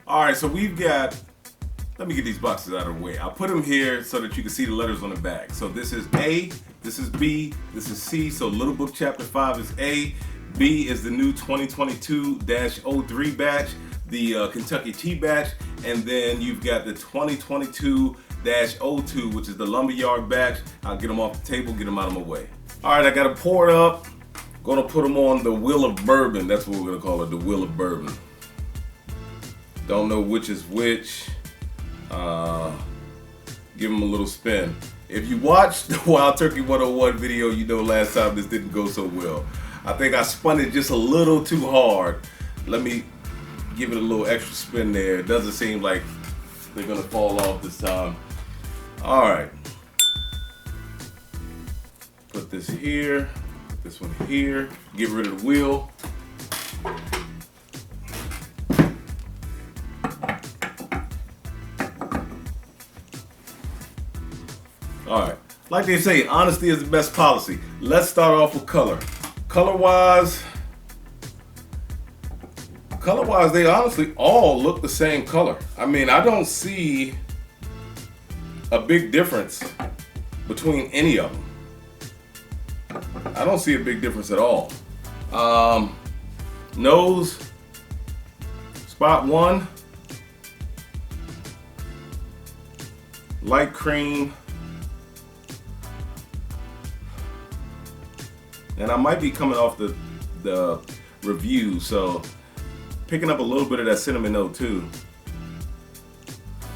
All right, so we've got, let me get these boxes out of the way. I'll put them here so that you can see the letters on the back. So this is A, this is B, this is C. So Little Book Chapter 5 is A. B is the new 2022-03 batch, the Kentucky Tea batch. And then you've got the 2022-02, which is the Lumberyard batch. I'll get them off the table, get them out of my way. All right, I got to pour it up. Gonna put them on the wheel of bourbon. That's what we're gonna call it, the wheel of bourbon. Don't know which is which. Give them a little spin. If you watched the Wild Turkey 101 video, you know last time this didn't go so well. I think I spun it just a little too hard. Let me give it a little extra spin there. It doesn't seem like they're gonna fall off this time. All right. Put this here, put this one here. Get rid of the wheel. All right, like they say, honesty is the best policy. Let's start off with color. Color-wise, they honestly all look the same color. I mean, I don't see a big difference between any of them. I don't see a big difference at all. Nose, spot 1, light cream. And I might be coming off the review, so picking up a little bit of that cinnamon note too.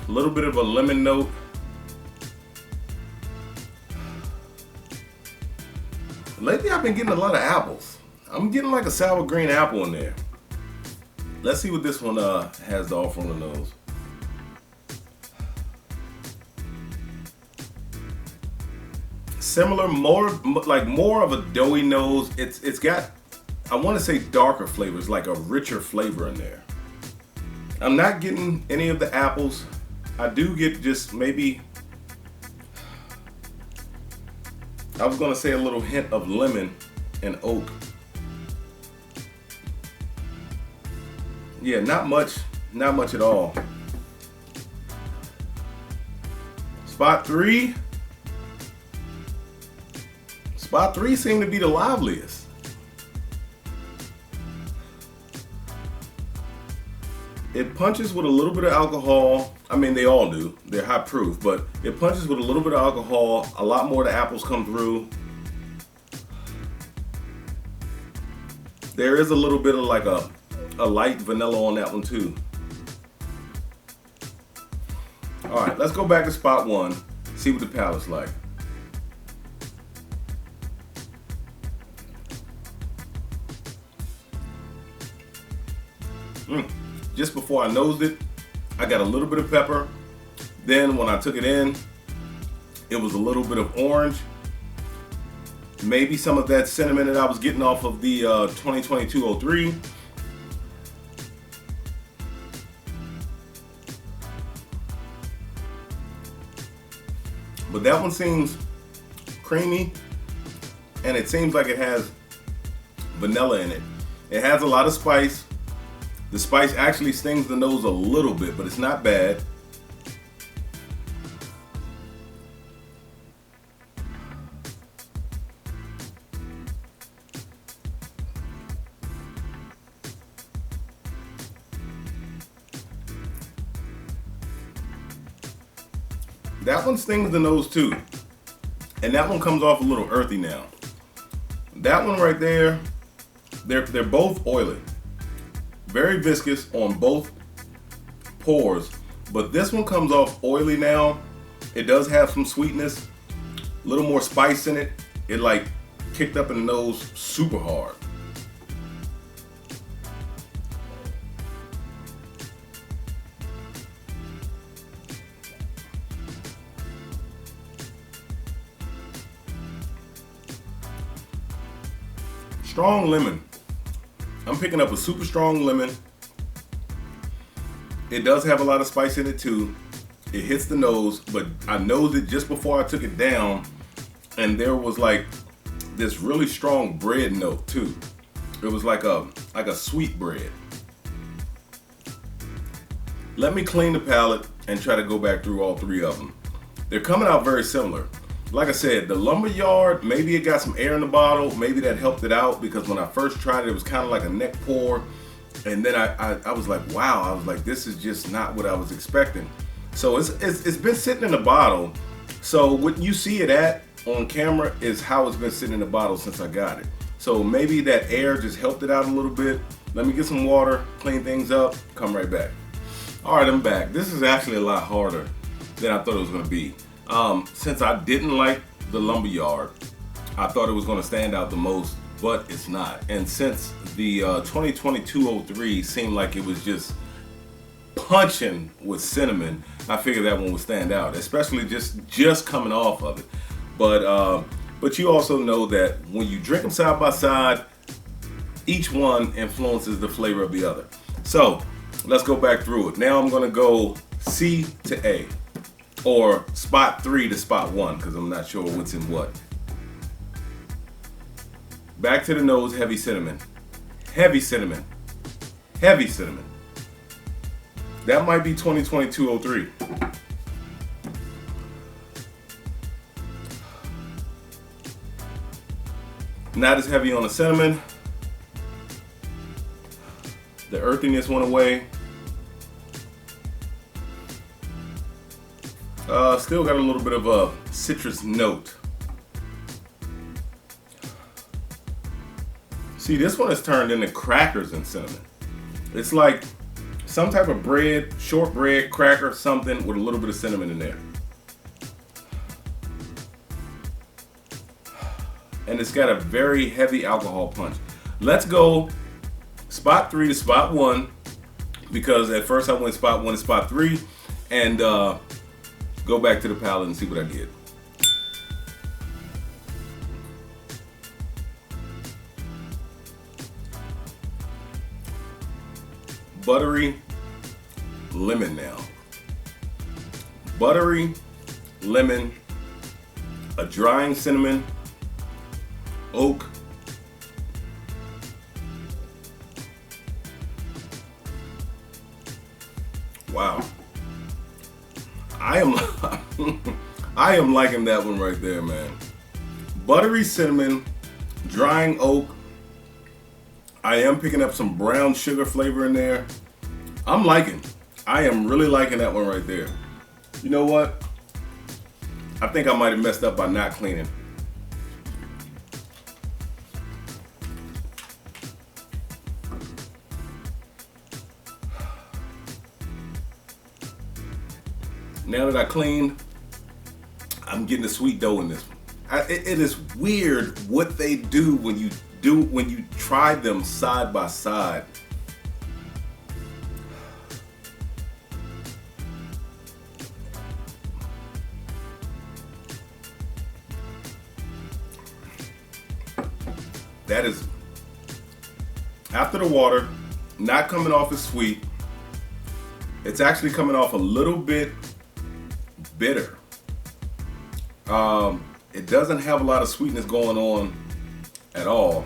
A little bit of a lemon note. Lately I've been getting a lot of apples. I'm getting like a sour green apple in there. Let's see what this one has to offer on the nose. Similar, more of a doughy nose. It's got, I want to say, darker flavors, like a richer flavor in there. I'm not getting any of the apples. I do get just maybe, I was gonna say a little hint of lemon and oak. Yeah, not much at all. Spot 3 seemed to be the liveliest. It punches with a little bit of alcohol. I mean, they all do. They're high proof, but it punches with a little bit of alcohol. A lot more of the apples come through. There is a little bit of like a light vanilla on that one too. All right, let's go back to spot 1, see what the palate's like. Just before I nosed it, I got a little bit of pepper. Then when I took it in, it was a little bit of orange. Maybe some of that cinnamon that I was getting off of the 2022-03. But that one seems creamy, and it seems like it has vanilla in it. It has a lot of spice. The spice actually stings the nose a little bit, but it's not bad. That one stings the nose too. And that one comes off a little earthy now. That one right there, they're both oily. Very viscous on both pours, but this one comes off oily now. It does have some sweetness, a little more spice in it. It like kicked up in the nose super hard. Strong lemon. I'm picking up a super strong lemon. It does have a lot of spice in it too. It hits the nose, but I nosed it just before I took it down, and there was like this really strong bread note too. It was like a sweet bread. Let me clean the palette and try to go back through all three of them. They're coming out very similar. Like I said, the Lumberyard, maybe it got some air in the bottle. Maybe that helped it out, because when I first tried it, it was kind of like a neck pour. And then I was like, wow, I was like, this is just not what I was expecting. So it's been sitting in the bottle. So what you see it at on camera is how it's been sitting in the bottle since I got it. So maybe that air just helped it out a little bit. Let me get some water, clean things up, come right back. All right, I'm back. This is actually a lot harder than I thought it was gonna be. Since I didn't like the Lumberyard, I thought it was gonna stand out the most, but it's not. And since the 2022-03 seemed like it was just punching with cinnamon, I figured that one would stand out, especially just coming off of it. But you also know that when you drink them side by side, each one influences the flavor of the other. So let's go back through it. Now I'm gonna go C to A, or spot 3 to spot 1, because I'm not sure what's in what. Back to the nose, heavy cinnamon. Heavy cinnamon. Heavy cinnamon. That might be 2022-03. Not as heavy on the cinnamon. The earthiness went away. Still got a little bit of a citrus note. See, this one has turned into crackers and cinnamon. It's like some type of bread, shortbread, cracker, something with a little bit of cinnamon in there. And it's got a very heavy alcohol punch. Let's go spot 3 to spot 1, because at first I went spot 1 to spot 3, and go back to the palette and see what I get. Buttery lemon now. Buttery lemon, a drying cinnamon, oak, wow. I am liking that one right there, man. Buttery cinnamon, drying oak. I am picking up some brown sugar flavor in there. I am really liking that one right there. You know what? I think I might have messed up by not cleaning. Now that I cleaned, I'm getting a sweet dough in this one. It is weird what they do when you try them side by side. That is, after the water, not coming off as sweet. It's actually coming off a little bit bitter. It doesn't have a lot of sweetness going on at all.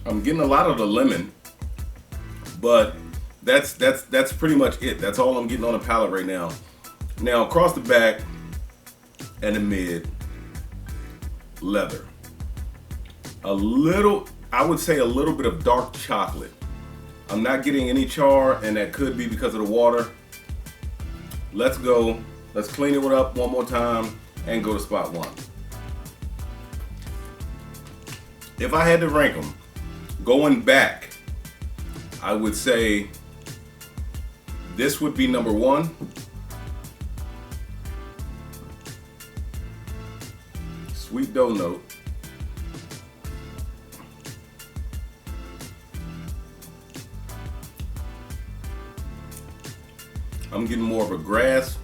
I'm getting a lot of the lemon, but that's pretty much it. That's all I'm getting on the palate right now. Now across the back and the mid, leather. A little, I would say a little bit of dark chocolate. I'm not getting any char, and that could be because of the water. Let's go. Let's clean it up one more time and go to spot 1. If I had to rank them, going back, I would say this would be number 1. Sweet dough note. I'm getting more of a grass,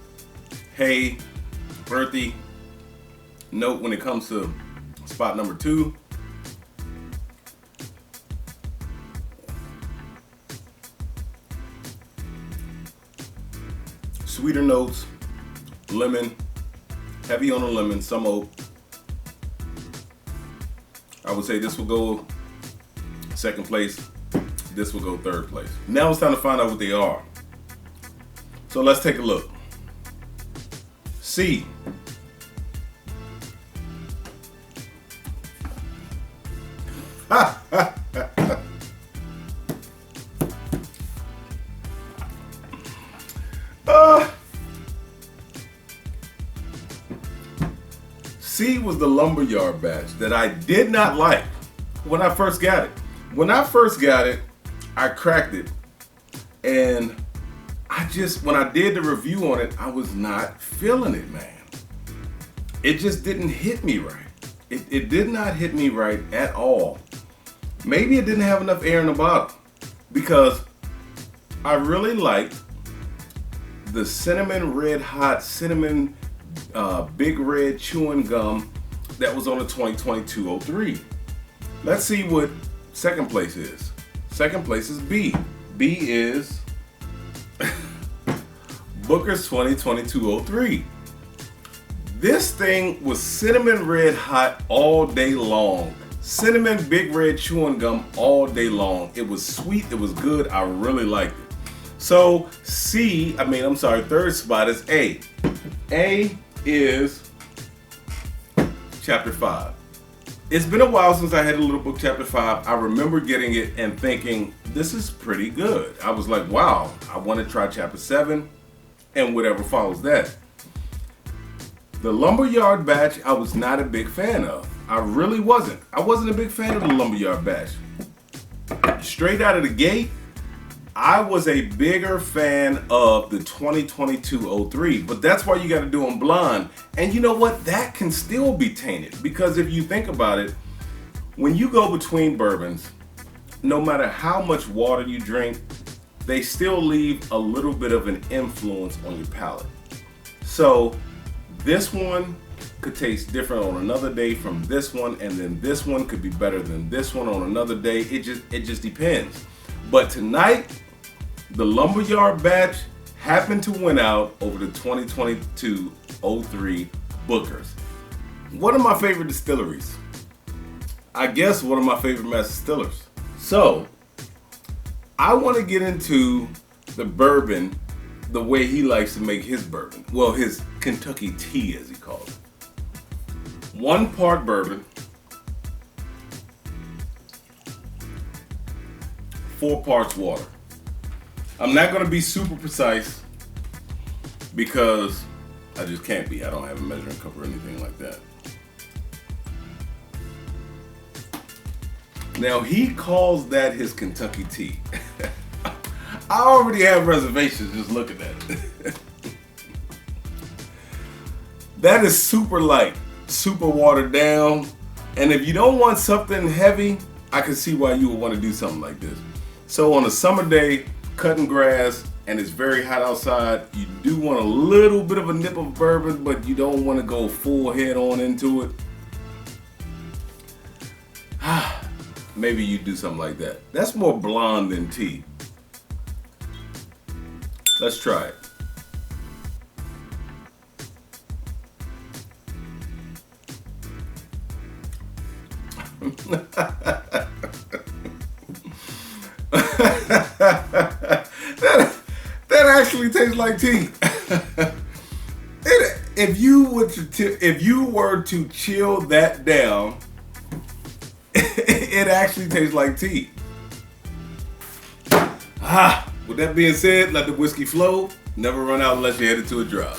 hay, earthy note when it comes to spot number 2. Sweeter notes, lemon, heavy on the lemon, some oak. I would say this will go second place, this will go third place. Now it's time to find out what they are. So let's take a look. C. C was the lumberyard batch that I did not like when I first got it. When I first got it, I cracked it, and when I did the review on it, I was not feeling it, man. It just didn't hit me right. It did not hit me right at all. Maybe it didn't have enough air in the bottle, because I really liked the cinnamon red hot cinnamon big red chewing gum that was on the 2022-03. Let's see what second place is. Second place is B. B is Booker's 2022-03. This thing was cinnamon red hot all day long. Cinnamon big red chewing gum all day long. It was sweet, it was good, I really liked it. So third spot is A. A is Chapter 5. It's been a while since I had a little book Chapter 5. I remember getting it and thinking, this is pretty good. I was like, wow, I want to try Chapter 7 and whatever follows that. The lumberyard batch, I was not a big fan of. I really wasn't. I wasn't a big fan of the lumberyard batch. Straight out of the gate, I was a bigger fan of the 2022-03, but that's why you got to do them blind. And you know what? That can still be tainted, because if you think about it, when you go between bourbons, no matter how much water you drink, they still leave a little bit of an influence on your palate. So this one could taste different on another day from this one, and then this one could be better than this one on another day. It just depends. But tonight, the lumberyard batch happened to win out over the 2022-03 Bookers. One of my favorite distilleries. I guess one of my favorite master distillers. So, I want to get into the bourbon the way he likes to make his bourbon. Well, his Kentucky tea, as he calls it. 1 part bourbon, 4 parts water. I'm not going to be super precise because I just can't be. I don't have a measuring cup or anything like that. Now, he calls that his Kentucky tea. I already have reservations just looking at it. That is super light, super watered down. And if you don't want something heavy, I can see why you would want to do something like this. So on a summer day, cutting grass, and it's very hot outside, you do want a little bit of a nip of bourbon, but you don't want to go full head on into it. Maybe you do something like that. That's more blonde than tea. Let's try it. That actually tastes like tea. If you were to chill that down, it actually tastes like tea. With that being said, let the whiskey flow. Never run out unless you're headed to a drop.